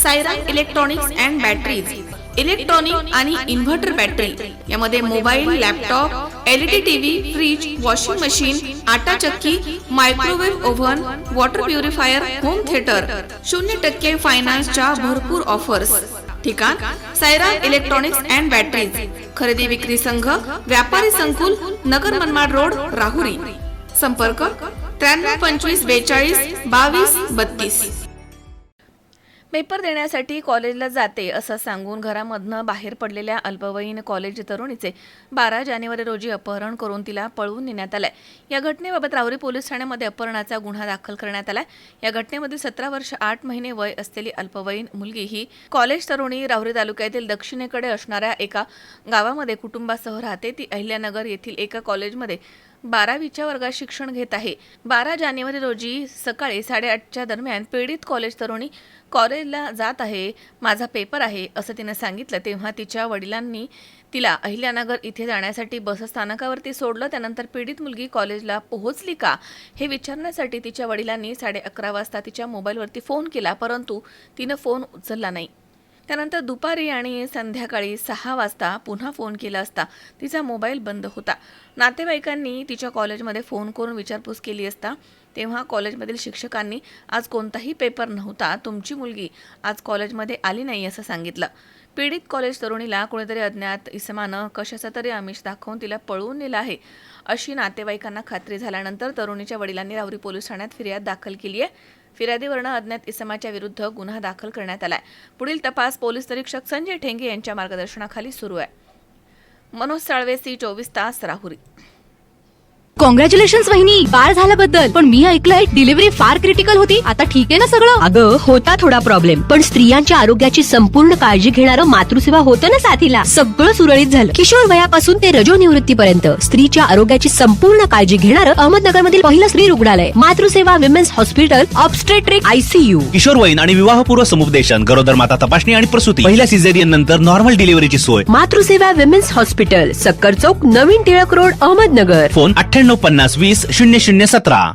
Siren electronics and batteries, electronic आणि inverter battery यामध्ये mobile, laptop, LED TV, fridge, washing machine, आटा चक्की, microwave oven, water purifier, home theater, 0% फायनान्सच्या भरपूर offers. ठिकाण सायरन इलेक्ट्रॉनिक्स अँड बॅटरीज, खरेदी विक्री संघ, व्यापारी संकुल, नगर मनमाड रोड, राहुरी. संपर्क 93 25 42 22 32. पेपर देण्यासाठी कॉलेजला जाते असं सांगून घरामधनं बाहेर पडलेल्या अल्पवयीन कॉलेज तरुणीचे 12 जानेवारी रोजी अपहरण करून तिला पळवून नेण्यात आलंय. या घटनेबाबत राहुरी पोलीस ठाण्यामध्ये अपहरणाचा गुन्हा दाखल करण्यात आलाय. या घटनेमध्ये 17 वर्ष 8 महिने वय असलेली अल्पवयीन मुलगी ही कॉलेज तरुणी राहुरी तालुक्यातील दक्षिणेकडे असणाऱ्या एका गावामध्ये कुटुंबासह राहते. ती अहिल्यानगर येथील एका कॉलेजमध्ये 12वीच्या वर्गात शिक्षण घेत आहे. 12 जानेवारी रोजी सकाळी 8:30च्या दरम्यान पीडित कॉलेज तरुणी कॉलेजला जात आहे, माझा पेपर आहे असं तिनं सांगितलं. तेव्हा तिच्या वडिलांनी तिला अहिल्यानगर इथे जाण्यासाठी बसस्थानकावरती सोडलं. त्यानंतर पीडित मुलगी कॉलेजला पोहोचली का हे विचारण्यासाठी तिच्या वडिलांनी 11:30 वाजता तिच्या मोबाईलवरती फोन केला, परंतु तिनं फोन उचलला नाही. त्यानंतर दुपारी आणि संध्याकाळी 6 वाजता पुन्हा फोन केला असता तिचा मोबाईल बंद होता. नातेवाईकांनी तिच्या कॉलेजमध्ये फोन करून विचारपूस केली असता तेव्हा कॉलेजमधील शिक्षकांनी आज कोणताही पेपर नव्हता, तुमची मुलगी आज कॉलेजमध्ये आली नाही असं सांगितलं. पीडित कॉलेज तरुणीला कोणीतरी अज्ञात इसमानं कशाचा तरी आमिष दाखवून तिला पळवून नेलं आहे अशी नातेवाईकांना खात्री झाल्यानंतर तरुणीच्या वडिलांनी राहुरी पोलीस ठाण्यात फिर्याद दाखल केली आहे. फिर्यादीवरनं अज्ञात इसमाच्या विरुद्ध गुन्हा दाखल करण्यात आलाय. पुढील तपास पोलीस निरीक्षक संजय ठेंगे यांच्या मार्गदर्शनाखाली सुरू आहे. मनोज साळवे, C24 तास, राहुरी. कॉंग्रॅच्युलेशन्स वहिनी, बाळ झाल्याबद्दल. पण मी ऐकलंय डिलिव्हरी फार क्रिटिकल होती. आता ठीक आहे ना सगळं? अगं होता थोडा प्रॉब्लेम, पण स्त्रियांच्या आरोग्याची संपूर्ण काळजी घेणारं मातृसेवा होतं ना साथीला. सगळं सुरळीत झालं. किशोर वयापासून ते रजोनिवृत्तीपर्यंत स्त्रीच्या आरोग्याची संपूर्ण काळजी घेणारं अहमदनगरमधील पहिलं स्त्री रुग्णालय Matruseva women's hospital, obstetric ICU. किशोरवयीन आणि विवाहपूर्व समुपदेशन, गरोदर माता तपासणी आणि प्रसूती, पहिल्या सिझेरियन नंतर नॉर्मल डिलिव्हरीची सोय. मातृसेवा विमेन्स हॉस्पिटल, सक्कर चौक, नवीन टिळक रोड, अहमदनगर. फोन 98 50 20 0017.